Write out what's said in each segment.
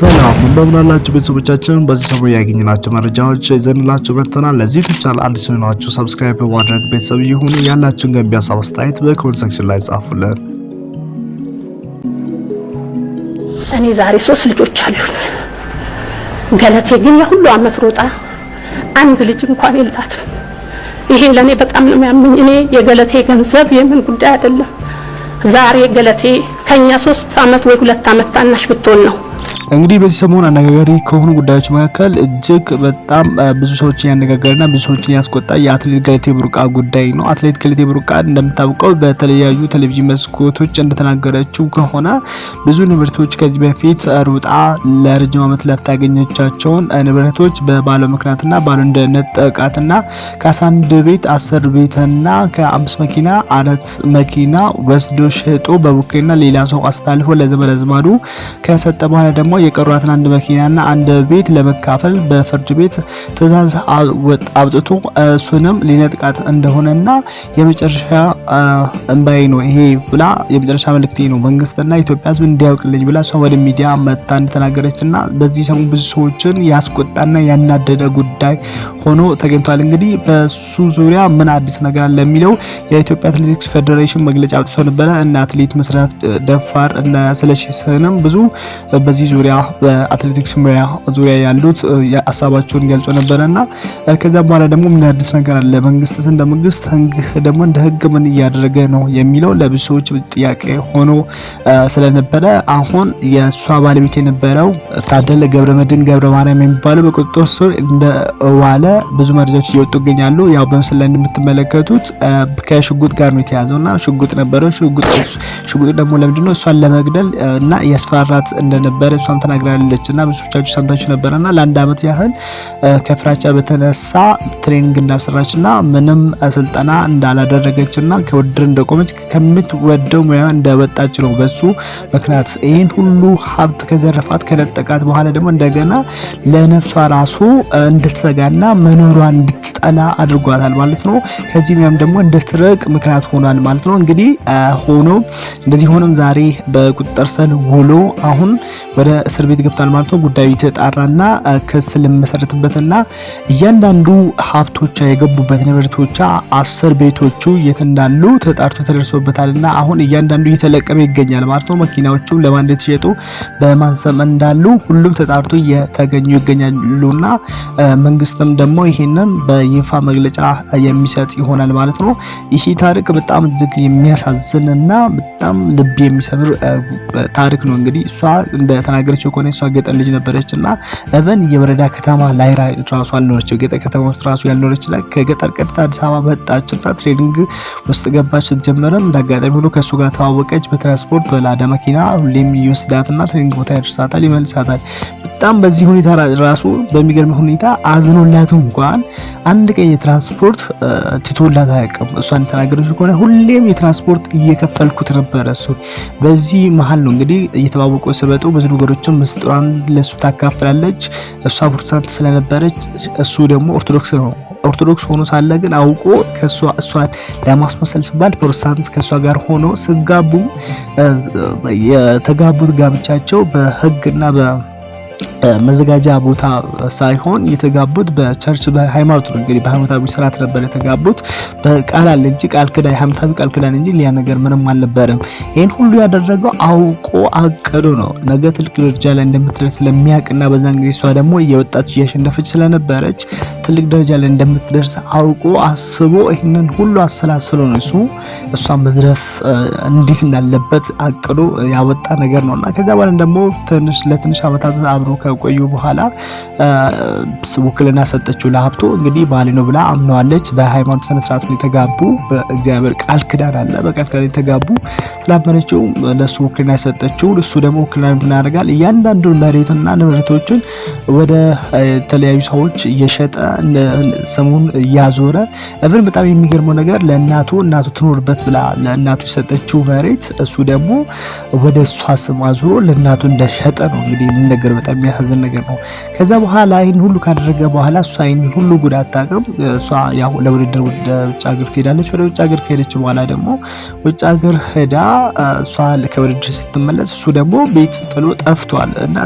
ሰላም እንደምናላችሁ ቤተሰቦቻችን፣ በዚህ ሰሞን ያገኘናቸው መረጃዎች ይዘንላችሁ መጥተናል። ለዚህ ቻናል አዲስ ሆናችሁ ሰብስክራይብ በማድረግ ቤተሰብ ይሁኑ። ያላችሁን ገንቢ ሀሳብ አስተያየት በኮሜንት ሴክሽን ላይ ጻፉልን። እኔ ዛሬ 3 ልጆች አሉኝ። ገለቴ ግን የሁሉ አመት ሮጣ አንድ ልጅ እንኳን የላትም። ይሄ ለኔ በጣም ነው የሚያመኝ። እኔ የገለቴ ገንዘብ የምን ጉዳይ አይደለም። ዛሬ ገለቴ ከኛ 3 አመት ወይ 2 አመት ታናሽ ብትሆን ነው። እንግዲህ በዚህ ሰሞን አነጋጋሪ ከሆኑ ጉዳዮች መካከል እጅግ በጣም ብዙ ሰዎችን ያነጋገረና ብዙ ሰዎችን ያስቆጣ የአትሌት ገለቴ ቡርቃ ጉዳይ ነው። አትሌት ገለቴ ቡርቃ እንደምታውቀው በተለያዩ ቴሌቪዥን መስኮቶች እንደተናገረችው ከሆነ ብዙ ንብረቶች ከዚህ በፊት ሩጣ ለረጅም ዓመት ለታገኘቻቸውን ንብረቶች በባለ ምክንያትና ባለ እንደነጠቃትና ከ11 ቤት 10 ቤትና ከ5 መኪና 4 መኪና ወስዶ ሸጦ በቡኬና ሌላ ሰው አስተላልፎ ለዘመድ አዝማዱ ከሰጠ በኋላ ደግሞ የቀሯትን አንድ መኪናና አንድ ቤት ለመካፈል በፍርድ ቤት ትዕዛዝ አውጥቶ እሱንም ሊነጥቃት እንደሆነና የመጨረሻ እንባይ ነው ይሄ ብላ የመጨረሻ መልእክቴ ነው መንግስትና ኢትዮጵያ ሕዝብ እንዲያውቅልኝ ብላ እሷ ወደ ሚዲያ መጣ እንደተናገረችና በዚህ ሰሞን ብዙ ሰዎችን ያስቆጣና ያናደደ ጉዳይ ሆኖ ተገኝቷል። እንግዲህ በሱ ዙሪያ ምን አዲስ ነገር አለ የሚለው የኢትዮጵያ አትሌቲክስ ፌዴሬሽን መግለጫ አውጥቶ ነበረ እና አትሌት መስራት ደፋር እና ስለሺ ስህንም ብዙ በዚህ ዙሪያ በአትሌቲክስ ሙያ ዙሪያ ያሉት ሀሳባቸውን ገልጾ ነበርና ከዛ በኋላ ደግሞ ምን አዲስ ነገር አለ መንግስት እንደ መንግስት ደግሞ እንደ ህግ ምን እያደረገ ነው የሚለው ለብዙ ሰዎች ጥያቄ ሆኖ ስለነበረ አሁን የሷ ባለቤት የነበረው ታደለ ገብረመድህን ገብረማርያም የሚባለው በቁጥጥር ስር እንደዋለ ብዙ መረጃዎች እየወጡ ይገኛሉ። ያው በምስል ላይ እንደምትመለከቱት ከሽጉጥ ጋር ነው የተያዘውና ሽጉጥ ነበረው። ሽጉጥ ደግሞ ለምንድነው እሷን ለመግደል እና ያስፈራራት እንደነበረ እሷም ተናግራለችና ብዙዎቻችሁ ሰምታችሁ ነበርና ለአንድ አመት ያህል ከፍራቻ በተነሳ ትሬኒንግ እንዳልሰራችና ምንም ስልጠና እንዳላደረገችና ከውድድር እንደቆመች ከምትወደው ሙያ እንደወጣች ነው በሱ ምክንያት ይሄን ሁሉ ሀብት ከዘረፋት ከነጠቃት በኋላ ደግሞ እንደገና ለነፍሷ ራሱ እንድትሰጋና መኖሯን እንድትጠላ አድርጓታል ማለት ነው። ከዚህም ደግሞ እንድትርቅ ምክንያት ሆኗል ማለት ነው። እንግዲህ ሆኖ እንደዚህ ሆነም ዛሬ በቁጥጥር ስር ውሎ አሁን ወደ እስር ቤት ገብቷል ማለት ነው። ጉዳዩ የተጣራና ክስ ለመሰረትበትና እያንዳንዱ ሀብቶቿ የገቡበት ንብረቶቿ 10 ቤቶቹ የት እንዳሉ ተጣርቶ ተደርሶበታልና አሁን እያንዳንዱ እየተለቀመ ይገኛል ማለት ነው። መኪናዎቹ ለማን እንደተሸጡ በማን ስም እንዳሉ ሁሉም ተጣርቶ እየተገኙ ይገኛሉና መንግስትም ደግሞ ይሄንን በይፋ መግለጫ የሚሰጥ ይሆናል ማለት ነው። ይሄ ታሪክ በጣም እጅግ የሚያሳዝንና በጣም ልብ የሚሰብር ታሪክ ነው። እንግዲህ እሷ እንደተናገረችው ከሆነ እሷ ገጠር ልጅ ነበረችና እቨን የወረዳ ከተማ ላይ ራሱ አልኖረችው። ገጠር ከተማ ውስጥ ራሱ ያልኖረች ላይ ከገጠር ቀጥታ አዲስ አበባ መጣችና ትሬኒንግ ውስጥ ገባች። ስትጀምርም እንዳጋጣሚ ሆኖ ከሱ ጋር ተዋወቀች። በትራንስፖርት በላዳ መኪና ሁሌም ይወስዳትና ትሬኒንግ ቦታ ያደርሳታል፣ ይመልሳታል። በጣም በዚህ ሁኔታ ራሱ በሚገርም ሁኔታ አዝኖላት እንኳን አንድ ቀን የትራንስፖርት ትቶላት አያውቅም። እሷን ተናገረችው ከሆነ ሁሌም የትራንስፖርት እየከፈልኩት ነበር እሱ። በዚህ መሀል ነው እንግዲህ እየተዋወቁ ሲመጡ ብዙ ነገሮችን ምስጥሯን ለሱ ታካፍላለች። እሷ ፕሮቴስታንት ስለነበረች እሱ ደግሞ ኦርቶዶክስ ነው። ኦርቶዶክስ ሆኖ ሳለ ግን አውቆ እሷን ለማስመሰል ሲባል ፕሮቴስታንት ከሷ ጋር ሆኖ ሲጋቡ የተጋቡት ጋብቻቸው በህግና መዘጋጃ ቦታ ሳይሆን የተጋቡት በቸርች በሃይማኖት ነው። እንግዲህ በሃይማኖታዊ ስርዓት ነበር የተጋቡት። በቃል አለ እንጂ ቃል ኪዳን ሃይማኖታዊ ቃል ኪዳን እንጂ ሌላ ነገር ምንም አልነበረም። ይሄን ሁሉ ያደረገው አውቆ አቅዶ ነው። ነገ ትልቅ ደረጃ ላይ እንደምትደርስ ስለሚያውቅና በዛን ጊዜ እሷ ደግሞ እየወጣች እያሸነፈች ስለነበረች ትልቅ ደረጃ ላይ እንደምትደርስ አውቆ አስቦ ይሄንን ሁሉ አሰላስሎ ነው እሷን መዝረፍ እንዴት እንዳለበት አቅዶ ያወጣ ነገር ነውና ከዛ በኋላ ደግሞ ለትንሽ አመታት አብሮ ከቆዩ በኋላ ውክልና ሰጠችው ለሀብቶ። እንግዲህ ባሌ ነው ብላ አምነዋለች። በሃይማኖት ስነ ስርዓት የተጋቡ በእግዚአብሔር ቃል ኪዳን አለ በቃል ኪዳን የተጋቡ ስላመነችው ለሱ ውክልና ሰጠችው። እሱ ደግሞ ውክልና ምን ያደርጋል እያንዳንዱ መሬትና ንብረቶችን ወደ ተለያዩ ሰዎች እየሸጠ ስሙን እያዞረ እብን በጣም የሚገርመው ነገር ለእናቱ ትኖርበት ብላ ለእናቱ የሰጠችው መሬት እሱ ደግሞ ወደ እሷ ስም አዙሮ ለእናቱ እንደሸጠ ነው እንግዲህ ነገር በጣም የሚያሳዝን ነገር ነው። ከዛ በኋላ ይህን ሁሉ ካደረገ በኋላ እሷ ይህን ሁሉ ጉዳት ታቅም እሷ ያው ለውድድር ወደ ውጭ ሀገር ትሄዳለች። ወደ ውጭ ሀገር ከሄደች በኋላ ደግሞ ውጭ ሀገር ሄዳ እሷ ከውድድር ስትመለስ እሱ ደግሞ ቤት ጥሎ ጠፍቷል እና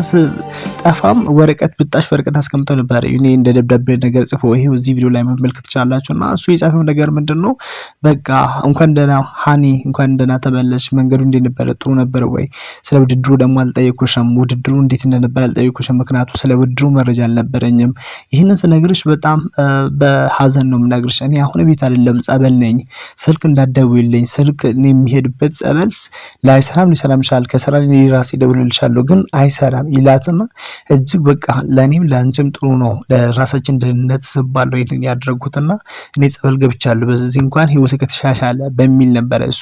ጠፋም ወረቀት ብጣሽ ወረቀት አስቀምጠው ነበር። እኔ እንደ ደብዳቤ ነገር ጽፎ ይሄው እዚህ ቪዲዮ ላይ መመልከት ትችላላችሁና እሱ የጻፈው ነገር ምንድነው? በቃ እንኳን ደህና ሃኒ እንኳን ደህና ተመለሽ፣ መንገዱ እንዴት ነበር? ጥሩ ነበር ወይ? ስለ ውድድሩ ደግሞ አልጠየኩሽም፣ ውድድሩ እንዴት እንደነበር አልጠየኩሽም፣ ምክንያቱም ስለ ውድድሩ መረጃ አልነበረኝም። ይህንን ስነግርሽ በጣም በሀዘን ነው የምነግርሽ። እኔ አሁን ቤት አይደለም ጸበል ነኝ፣ ስልክ እንዳትደውይልኝ፣ ስልክ እኔ የሚሄድበት ጸበል ላይሰራም ሊሰራም ይችላል፣ ከሰራ እኔ ራሴ እደውልልሻለሁ ግን አይሰራም ይላትና እጅግ በቃ ለእኔም ለአንቺም ጥሩ ነው ለራሳችን ደህንነት ስባለው ይሄን ያደረጉትና እኔ ጸበል ገብቻለሁ በዚህ እንኳን ህይወት ከተሻሻለ በሚል ነበር እሱ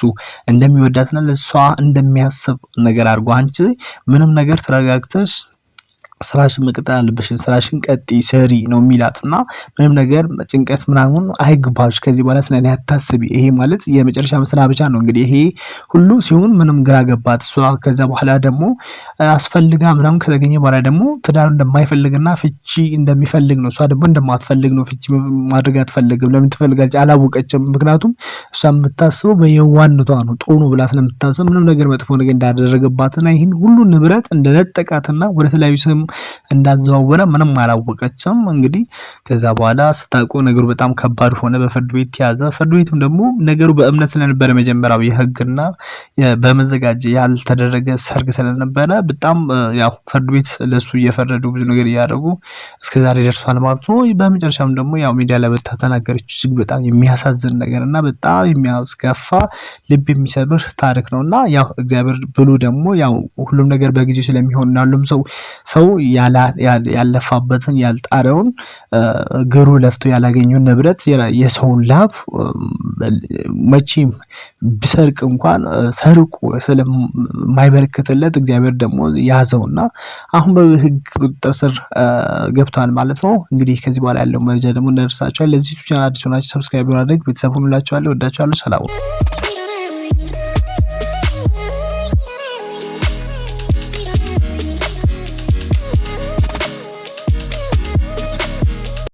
እንደሚወዳትና ለሷ እንደሚያስብ ነገር አድርጎ አንቺ ምንም ነገር ተረጋግተሽ ስራሽን መቀጠል አለብሽን፣ ስራሽን ቀጥይ ስሪ ነው የሚላትና ምንም ነገር ጭንቀት ምናምን አይግባሽ፣ ከዚህ በኋላ ስለኔ አታስቢ። ይሄ ማለት የመጨረሻ መሰናበቻ ነው። እንግዲህ ይሄ ሁሉ ሲሆን ምንም ግራ ገባት እሷ። ከዛ በኋላ ደግሞ አስፈልጋ ምናምን ከተገኘ በኋላ ደግሞ ትዳር እንደማይፈልግና ፍቺ እንደሚፈልግ ነው። እሷ ደግሞ እንደማትፈልግ ነው፣ ፍቺ ማድረግ አትፈልግም። ለምን ትፈልጋለች አላወቀችም። ምክንያቱም እሷ የምታስበው በየዋንቷ ነው፣ ጥሩ ነው ብላ ስለምታስብ ምንም ነገር መጥፎ ነገር እንዳደረገባትና ይህን ሁሉ ንብረት እንደነጠቃትና ወደ ተለያዩ ስም እንዳዘዋወረ ምንም አላወቀችም። እንግዲህ ከዛ በኋላ ስታውቀው ነገሩ በጣም ከባድ ሆነ። በፍርድ ቤት ተያዘ። ፍርድ ቤቱም ደግሞ ነገሩ በእምነት ስለነበረ መጀመሪያው የህግና በመዘጋጀ ያልተደረገ ሰርግ ስለነበረ በጣም ያው ፍርድ ቤት ለሱ እየፈረዱ ብዙ ነገር እያደረጉ እስከዛሬ ደርሷል ማለት ነው። በመጨረሻም ደግሞ ያው ሚዲያ ላይ ተናገረች። እጅግ በጣም የሚያሳዝን ነገርና በጣም የሚያስከፋ ልብ የሚሰብር ታሪክ ነውና ያው እግዚአብሔር ብሎ ደግሞ ያው ሁሉም ነገር በጊዜው ስለሚሆን ሁሉም ሰው ያለፋበትን ያልጣረውን ግሩ ለፍቶ ያላገኘውን ንብረት የሰውን ላብ መቼም ቢሰርቅ እንኳን ሰርቆ ስለማይበረክትለት እግዚአብሔር ደግሞ ያዘውና አሁን በህግ ቁጥጥር ስር ገብቷል ማለት ነው። እንግዲህ ከዚህ በኋላ ያለው መረጃ ደግሞ እንደርሳችኋል። ለዚህ ቻናል አዲስ ሆናችሁ ሰብስክራይብ ማድረግ ቤተሰብ ሁኑላችኋለሁ። ወዳችኋለሁ። ሰላም